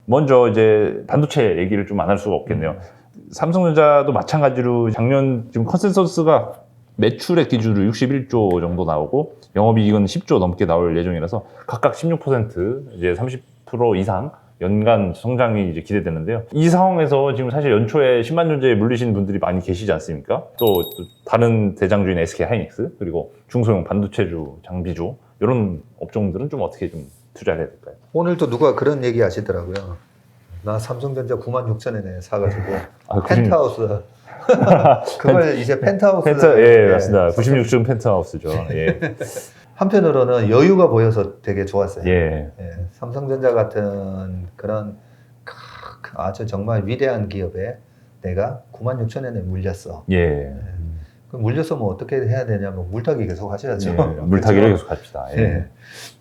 먼저 이제 반도체 얘기를 좀 안 할 수가 없겠네요. 삼성전자도 마찬가지로 작년 지금 컨센서스가 매출액 기준으로 61조 정도 나오고 영업이익은 10조 넘게 나올 예정이라서 각각 16% 이제 30% 이상 연간 성장이 이제 기대되는데요. 이 상황에서 지금 사실 연초에 10만 전자에 물리신 분들이 많이 계시지 않습니까? 또 다른 대장주인 SK 하이닉스 그리고 중소형 반도체주, 장비주 이런 업종들은 좀 어떻게 좀 투자를 해야 될까요? 오늘도 누가 그런 얘기 하시더라고요. 나 삼성전자 96,000원에 사가지고 아, 펜트하우스 그걸 이제 펜트하우스 예, 맞습니다. 96층 펜트하우스죠. 예. 한편으로는 여유가 보여서 되게 좋았어요. 예. 예, 삼성전자 같은 그런 아주 정말 위대한 기업에 내가 96,000원에 물렸어. 예. 그럼 물렸으면 어떻게 해야 되냐면 물타기 계속 하셔야죠. 예. 물타기를 계속 합시다. 예. 예.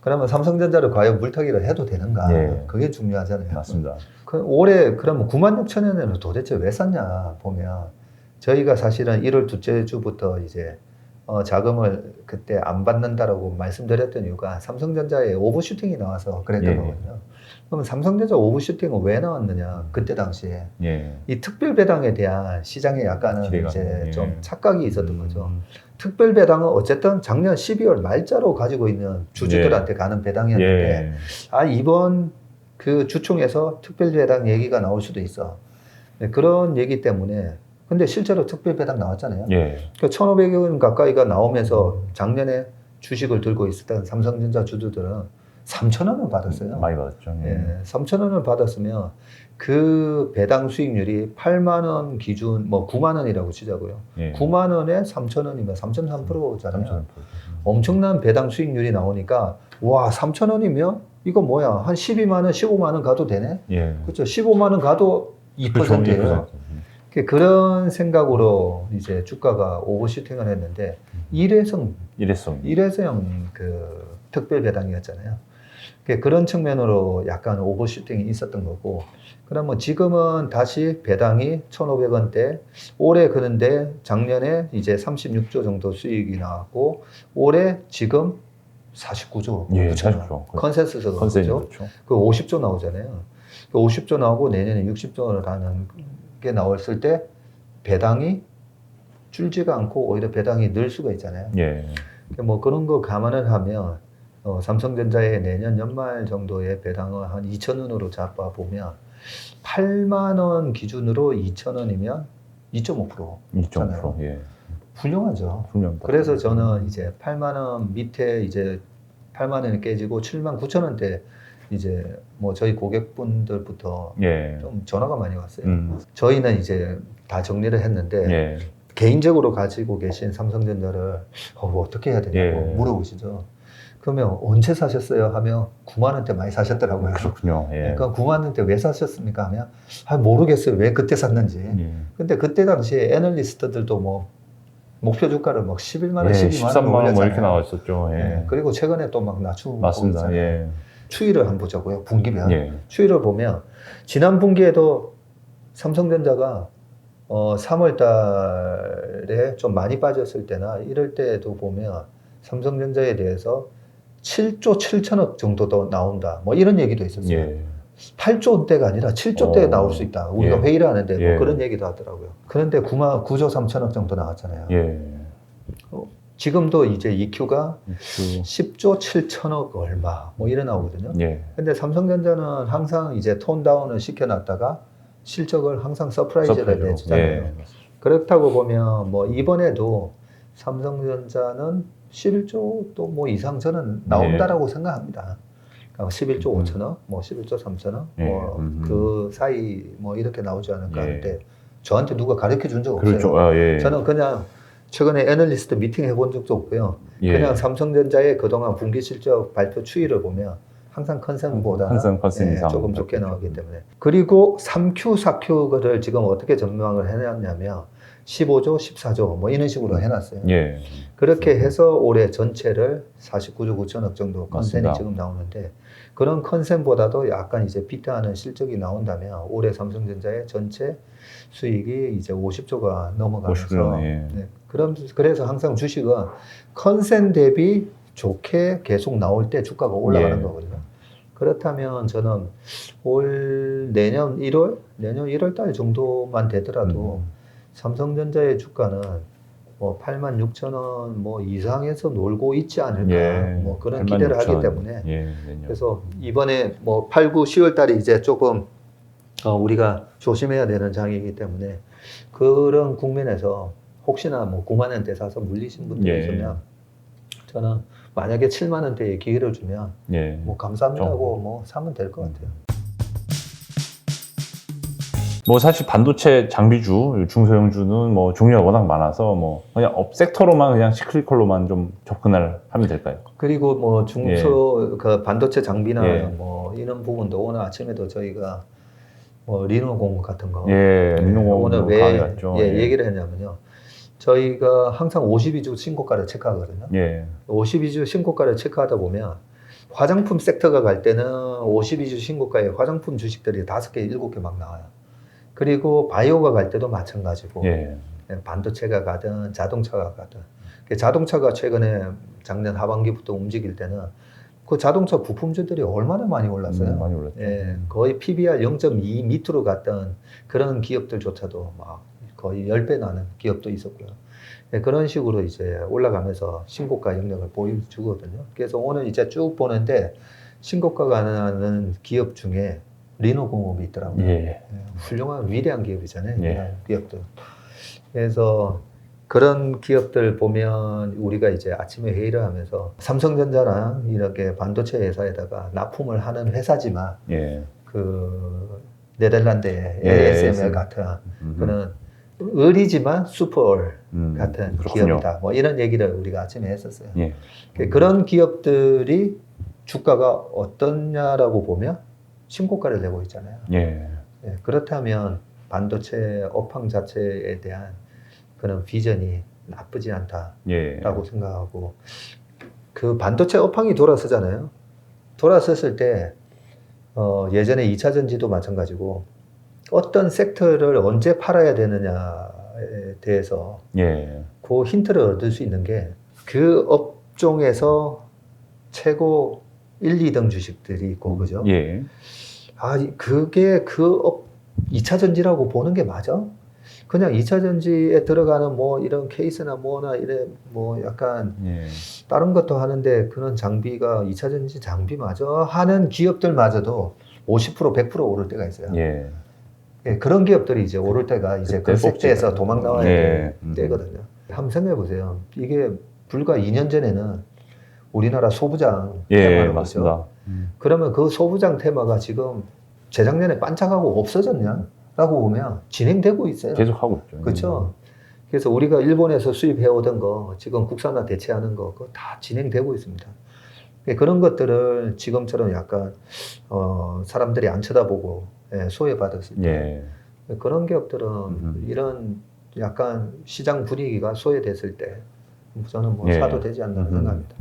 그러면 삼성전자를 과연 물타기를 해도 되는가? 예. 그게 중요하잖아요. 맞습니다. 올해 그러면 96,000원에는 도대체 왜 샀냐 보면 저희가 사실은 1월 둘째 주부터 이제 자금을 그때 안 받는다라고 말씀드렸던 이유가 삼성전자에 오버슈팅이 나와서 그랬던 예. 거거든요. 그러면 삼성전자 오버슈팅은 왜 나왔느냐? 그때 당시에 예. 이 특별 배당에 대한 시장에 약간은 기대가, 이제 예. 좀 착각이 있었던 거죠. 특별 배당은 어쨌든 작년 12월 말자로 가지고 있는 주주들한테 가는 배당이었는데 예. 아 이번 그 주총에서 특별 배당 얘기가 나올 수도 있어. 네, 그런 얘기 때문에 근데 실제로 특별 배당 나왔잖아요. 예. 그 1,500원 가까이가 나오면서 작년에 주식을 들고 있었던 삼성전자 주주들은 3,000원을 받았어요. 많이 받았죠. 예, 3,000원을 받았으면 그 배당 수익률이 8만 원 기준 뭐 9만 원이라고 치자고요. 예. 9만 원에 3,000원이면 3.3%잖아요. 3,000%. 엄청난 배당 수익률이 나오니까 와 3,000원이면 이거 뭐야 한 12만 원, 15만 원 가도 되네. 예. 그렇죠. 15만 원 가도 2%예요. 그렇죠. 그런 생각으로 이제 주가가 오버슈팅을 했는데 일회성 그 특별 배당이었잖아요. 그런 측면으로 약간 오버슈팅이 있었던 거고, 그러면 지금은 다시 배당이 1,500원대, 올해 그런데 작년에 이제 36조 정도 수익이 나왔고, 올해 지금 49조. 예, 그렇잖아요. 49조. 컨센서스가 컨센서스죠. 그렇죠. 그 50조 나오잖아요. 그 50조 나오고 내년에 60조라는 게 나왔을 때 배당이 줄지가 않고 오히려 배당이 늘 수가 있잖아요. 예. 뭐 그런 거 감안을 하면 삼성전자의 내년 연말 정도의 배당을 한 2,000원으로 잡아 보면 8만 원 기준으로 2,000원이면 2.5%. 2.5%. 예. 훌륭하죠. 훌륭합니다. 그래서 저는 이제 8만 원 밑에 이제 8만 원이 깨지고 7만 9천 원대 이제 뭐 저희 고객분들부터 예. 좀 전화가 많이 왔어요. 저희는 이제 다 정리를 했는데 예. 개인적으로 가지고 계신 삼성전자를 어떻게 해야 되냐고 예. 물어보시죠. 그러면 언제 사셨어요? 하면 9만 원대 많이 사셨더라고요. 그렇군요. 예. 그러니까 9만 원대 왜 사셨습니까? 하면 모르겠어요. 왜 그때 샀는지. 예. 근데 그때 당시에 애널리스트들도 뭐 목표 주가를 막 11만 원, 예, 12만 13만 원 원 올렸잖아요. 뭐 이렇게 나왔었죠. 예. 예. 그리고 최근에 또 막 낮추고 맞습니다. 있잖아요. 예. 추이를 한번 보자고요. 분기별. 예. 추이를 보면 지난 분기에도 삼성전자가 3월 달에 좀 많이 빠졌을 때나 이럴 때도 보면 삼성전자에 대해서 7조 7천억 정도도 나온다. 뭐 이런 얘기도 있었어요. 예. 8조대가 아니라 7조대에 나올 수 있다. 우리가 예. 회의를 하는데 뭐 예. 그런 얘기도 하더라고요. 그런데 9조 3천억 정도 나왔잖아요. 예. 지금도 이제 EQ가 EQ. 10조 7천억 얼마 뭐 이래 나오거든요. 예. 근데 삼성전자는 항상 이제 톤 다운을 시켜놨다가 실적을 항상 서프라이즈를 내주잖아요. 예. 그렇다고 보면 뭐 이번에도 삼성전자는 11조 또 뭐 이상 저는 나온다라고 생각합니다. 그러니까 11조 5천억, 뭐 11조 3천억, 예. 뭐 그 사이 뭐 이렇게 나오지 않을까 예. 하는데 저한테 누가 가르쳐 준 적 없어요. 그렇죠. 아, 예. 저는 그냥 최근에 애널리스트 미팅 해본 적도 없고요. 예. 그냥 삼성전자의 그동안 분기 실적 발표 추이를 보면 항상 컨센보다 항상 컨센 이상 조금 좋게 나오기 때문에. 그리고 3Q, 4Q를 지금 어떻게 전망을 해놨냐면 15조, 14조 뭐 이런 식으로 해놨어요. 예. 그렇게 해서 올해 전체를 49조 9천억 정도 컨센이 맞습니다. 지금 나오는데 그런 컨센보다도 약간 이제 비트하는 실적이 나온다면 올해 삼성전자의 전체 수익이 이제 50조가 넘어가면서 50조, 예. 네, 그래서 항상 주식은 컨센 대비 좋게 계속 나올 때 주가가 올라가는 예. 거거든요. 그렇다면 저는 내년 1월 달 정도만 되더라도 삼성전자의 주가는 뭐 86,000원 뭐 이상에서 놀고 있지 않을까 예. 뭐 그런 기대를 하기 86,000. 때문에 예, 내년. 그래서 이번에 뭐 8, 9, 10월 달에 이제 조금 우리가 조심해야 되는 장이기 때문에 그런 국면에서 혹시나 뭐 9만 원대 사서 물리신 분들이 예. 있으면 저는 만약에 7만 원대의 기회를 주면 예. 뭐 감사합니다고 뭐 사면 될 것 같아요. 뭐 사실 반도체 장비주, 중소형주는 뭐 종류가 워낙 많아서 뭐 그냥 업 섹터로만 그냥 시클리컬로만 좀 접근을 하면 될까요? 그리고 뭐 그 반도체 장비나 예. 뭐 이런 부분도 오늘 아침에도 저희가 뭐 리노공 같은 거 예, 리노공 오늘 강의 왜 갔죠. 얘기를 했냐면요. 저희가 항상 52주 신고가를 체크하거든요. 예. 52주 신고가를 체크하다 보면 화장품 섹터가 갈 때는 52주 신고가에 화장품 주식들이 5개, 7개 막 나와요. 그리고 바이오가 갈 때도 마찬가지고 예. 반도체가 가든 자동차가 가든 자동차가 최근에 작년 하반기부터 움직일 때는 그 자동차 부품주들이 얼마나 많이 올랐어요. 많이 올랐죠. 예, 거의 PBR 0.2 밑으로 갔던 그런 기업들조차도 막 거의 10배 나는 기업도 있었고요. 예, 그런 식으로 이제 올라가면서 신고가 영역을 보여주거든요. 그래서 오늘 이제 쭉 보는데 신고가가 나는 기업 중에 리노공업이 있더라고요. 예. 예, 훌륭한 위대한 기업이잖아요. 예. 이런 기업들. 그래서 그런 기업들 보면 우리가 이제 아침에 회의를 하면서 삼성전자랑 이렇게 반도체 회사에다가 납품을 하는 회사지만 예. 그 네덜란드의 예, ASML 같은 그런 을이지만 슈퍼올 같은 그렇군요. 기업이다. 뭐 이런 얘기를 우리가 아침에 했었어요. 예. 그런 기업들이 주가가 어떠냐라고 보면 신고가를 내고 있잖아요. 예. 예, 그렇다면 반도체 업황 자체에 대한 그런 비전이 나쁘지 않다라고 예. 생각하고 그 반도체 업황이 돌아서잖아요. 돌아섰을 때 예전에 2차 전지도 마찬가지고 어떤 섹터를 언제 팔아야 되느냐에 대해서 예. 그 힌트를 얻을 수 있는 게 그 업종에서 최고 1, 2등 주식들이 있고 그죠? 예. 그게 2차 전지라고 보는 게 맞아? 그냥 2차 전지에 들어가는 뭐 이런 케이스나 뭐나 이래 뭐 약간 예. 다른 것도 하는데 그런 장비가 2차 전지 장비 맞아? 하는 기업들마저도 50%, 100% 오를 때가 있어요. 예. 예, 그런 기업들이 이제 오를 때가 이제 그 섹터에서 도망 나와야 예. 될 때거든요. 한번 생각해 보세요. 이게 불과 2년 전에는 우리나라 소부장 예, 테마는 맞습니다. 거죠. 그러면 그 소부장 테마가 지금 재작년에 반짝하고 없어졌냐? 라고 보면 진행되고 있어요. 계속 하고 있죠. 그렇죠. 그래서 우리가 일본에서 수입해오던 거 지금 국산화 대체하는 거 그거 다 진행되고 있습니다. 그런 것들을 지금처럼 약간 사람들이 안 쳐다보고 소외받았을 때 그런 기업들은 이런 약간 시장 분위기가 소외됐을 때 저는 뭐 사도 되지 않나 생각합니다.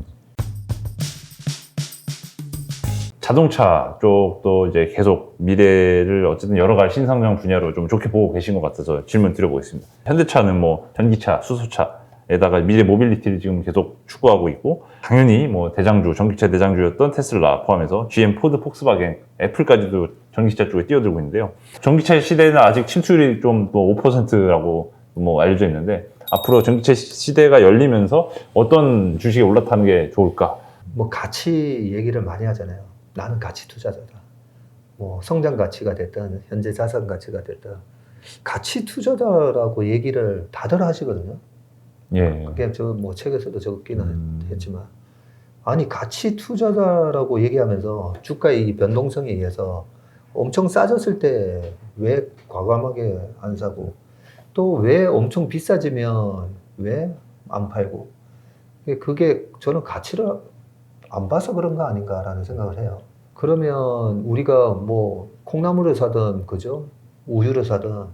자동차 쪽도 이제 계속 미래를 어쨌든 여러 가지 신성장 분야로 좀 좋게 보고 계신 것 같아서 질문 드려보겠습니다. 현대차는 뭐 전기차, 수소차에다가 미래 모빌리티를 지금 계속 추구하고 있고 당연히 뭐 대장주, 전기차 대장주였던 테슬라 포함해서 GM, 포드, 폭스바겐, 애플까지도 전기차 쪽에 뛰어들고 있는데요. 전기차 시대는 아직 침투율이 좀 뭐 5%라고 뭐 알려져 있는데 앞으로 전기차 시대가 열리면서 어떤 주식에 올라타는 게 좋을까? 뭐 가치 얘기를 많이 하잖아요. 나는 가치 투자자다. 뭐 성장 가치가 됐든 현재 자산 가치가 됐든 가치 투자자라고 얘기를 다들 하시거든요. 예. 그게 저 뭐 책에서도 적기는 했지만 아니 가치 투자자라고 얘기하면서 주가의 이 변동성에 의해서 엄청 싸졌을 때 왜 과감하게 안 사고 또 왜 엄청 비싸지면 왜 안 팔고 그게 저는 가치를 안 봐서 그런 거 아닌가라는 생각을 해요. 그러면 우리가 뭐 콩나물을 사든 그죠? 우유를 사든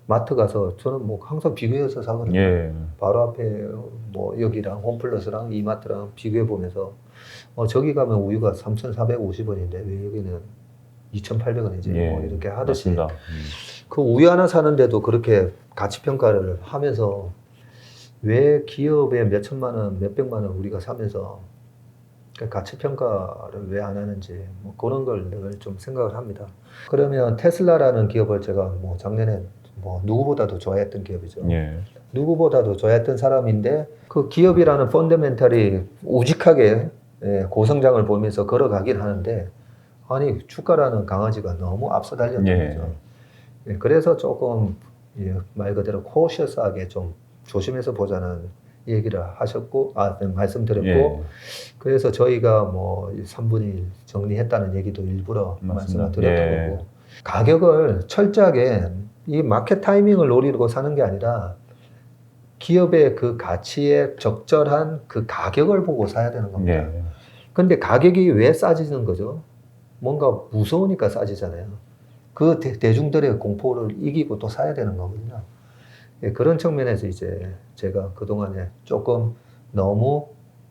마트 가서 저는 뭐 항상 비교해서 사거든요. 예. 바로 앞에 뭐 여기랑 홈플러스랑 이마트랑 비교해 보면서 저기 가면 우유가 3,450원인데 왜 여기는 2,800원이지 뭐 이렇게 하듯이 맞습니다. 그 우유 하나 사는데도 그렇게 가치 평가를 하면서 왜 기업에 몇 천만 원, 몇 백만 원 우리가 사면서 가치 평가를 왜 안 하는지 뭐 그런 걸 늘 좀 생각을 합니다. 그러면 테슬라라는 기업을 제가 뭐 작년에 뭐 누구보다도 좋아했던 기업이죠. 예. 누구보다도 좋아했던 사람인데 그 기업이라는 펀더멘탈이 우직하게 고성장을 보면서 걸어가긴 하는데 아니 주가라는 강아지가 너무 앞서 달렸던 예. 거죠. 그래서 조금 말 그대로 코셔스하게 좀 조심해서 보자는 얘기를 하셨고 말씀드렸고 예. 그래서 저희가 뭐 3분의 1 정리했다는 얘기도 일부러 맞습니다. 말씀을 드렸던 예. 거고 가격을 철저하게 이 마켓 타이밍을 노리고 사는 게 아니라 기업의 그 가치에 적절한 그 가격을 보고 사야 되는 겁니다. 예. 근데 가격이 왜 싸지는 거죠? 뭔가 무서우니까 싸지잖아요. 그 대중들의 공포를 이기고 또 사야 되는 거거든요. 그런 측면에서 이제 제가 그동안에 조금 너무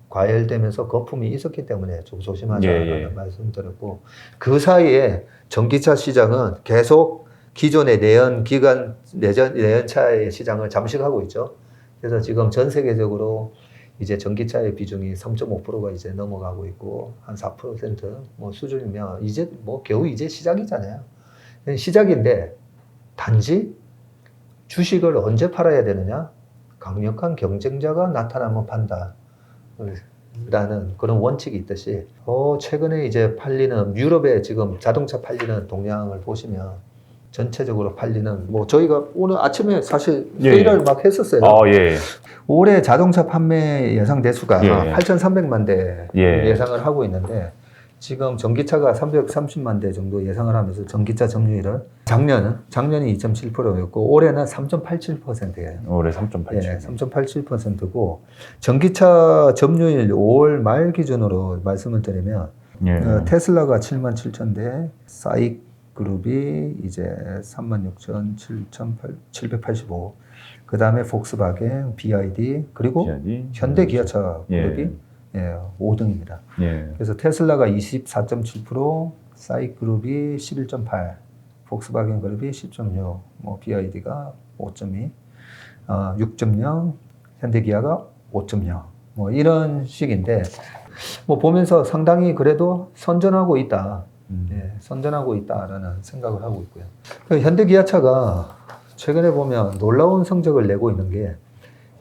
과열되면서 거품이 있었기 때문에 좀 조심하자라는 말씀드렸고 그 사이에 전기차 시장은 계속 기존의 내연차의 시장을 잠식하고 있죠. 그래서 지금 전 세계적으로 이제 전기차의 비중이 3.5%가 이제 넘어가고 있고 한 4%뭐 수준이면 이제 뭐 겨우 이제 시작이잖아요. 시작인데 단지 주식을 언제 팔아야 되느냐? 강력한 경쟁자가 나타나면 판다. 라는 그런 원칙이 있듯이 최근에 이제 팔리는 유럽에 지금 자동차 팔리는 동향을 보시면 전체적으로 팔리는 뭐 저희가 오늘 아침에 사실 회의를 막 했었어요. 예. 올해 자동차 판매 예상 대수가 예. 8,300만 대 예. 예상을 하고 있는데 지금 전기차가 330만 대 정도 예상을 하면서 전기차 점유율을 작년이 2.7%였고 올해는 3.87%예요. 올해 3.87. 예, 3.87%고 전기차 점유율 5월 말 기준으로 말씀을 드리면 테슬라가 77,000대, 사익 그룹이 이제 36,785, 그 다음에 폭스바겐, BYD 그리고 현대 기아차 그룹이 5등입니다. 그래서 테슬라가 24.7%, 사익 그룹이 11.8, 폭스바겐 그룹이 10.6, 뭐 BYD가 5.2, 6.0, 현대기아가 5.0, 뭐 이런 식인데 뭐 보면서 상당히 그래도 선전하고 있다. 선전하고 있다라는 생각을 하고 있고요. 현대기아차가 최근에 보면 놀라운 성적을 내고 있는 게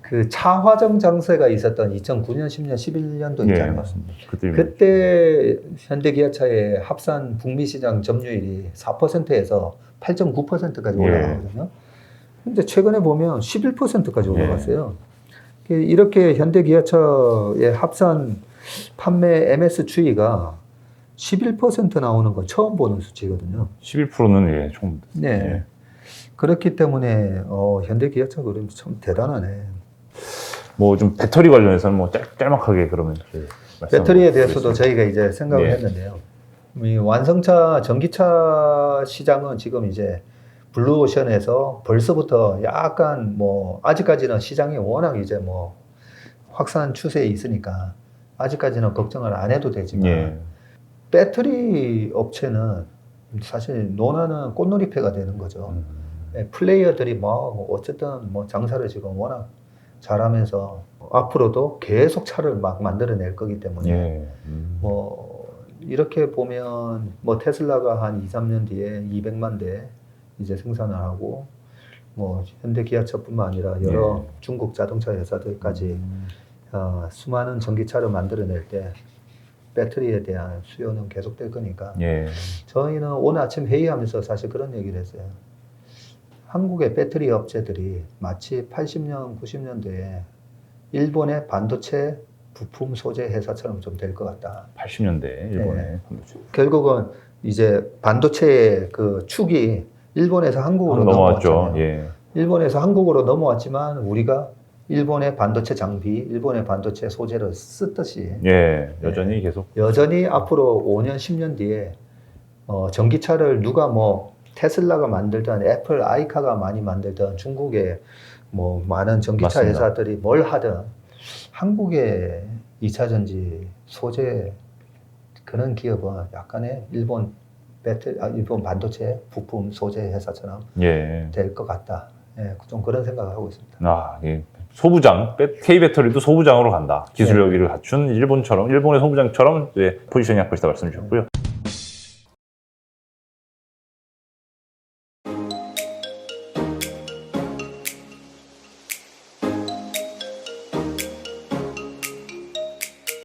그 차화정 장세가 있었던 2009년, 10년, 11년도 있잖아요. 맞습니다. 그때 현대기아차의 합산 북미 시장 점유율이 4%에서 8.9%까지 올라가거든요. 근데 최근에 보면 11%까지 올라갔어요. 이렇게 현대기아차의 합산 판매 MS 추이가 11% 나오는 거 처음 보는 수치거든요. 11%는 총. 네. 그렇기 때문에 현대기아차 그림이 참 대단하네. 뭐 좀 배터리 관련해서는 뭐 짤막하게 그러면 배터리에 대해서도 저희가 이제 생각을 했는데요. 이 완성차 전기차 시장은 지금 이제 블루오션에서 벌써부터 약간 뭐 아직까지는 시장이 워낙 이제 뭐 확산 추세에 있으니까 아직까지는 걱정을 안 해도 되지만 배터리 업체는 사실 논하는 꽃놀이패가 되는 거죠. 플레이어들이 뭐 어쨌든 뭐 장사를 지금 워낙 잘하면서 앞으로도 계속 차를 막 만들어낼 거기 때문에 뭐 이렇게 보면 뭐 테슬라가 한 2, 3년 뒤에 200만 대 이제 생산을 하고 뭐 현대 기아차뿐만 아니라 여러 중국 자동차 회사들까지 수많은 전기차를 만들어낼 때 배터리에 대한 수요는 계속될 거니까 저희는 오늘 아침 회의하면서 사실 그런 얘기를 했어요. 한국의 배터리 업체들이 마치 80년, 90년대에 일본의 반도체 부품 소재 회사처럼 좀 될 것 같다. 80년대 일본의 반도체. 결국은 이제 반도체의 그 축이 일본에서 한국으로 넘어왔죠. 일본에서 한국으로 넘어왔지만 우리가 일본의 반도체 장비, 일본의 반도체 소재를 쓰듯이 여전히 계속 여전히 앞으로 5년, 10년 뒤에 전기차를 누가 뭐 테슬라가 만들던 애플 아이카가 많이 만들던 중국의 뭐 많은 전기차 회사들이 뭘 하든 한국의 2차 전지 소재 그런 기업은 약간의 일본 반도체 부품 소재 회사처럼 될 것 같다. 좀 그런 생각을 하고 있습니다. 소부장, K배터리도 소부장으로 간다. 기술력을 갖춘 일본의 소부장처럼 이제 포지션이 할 것이다 말씀 주셨고요.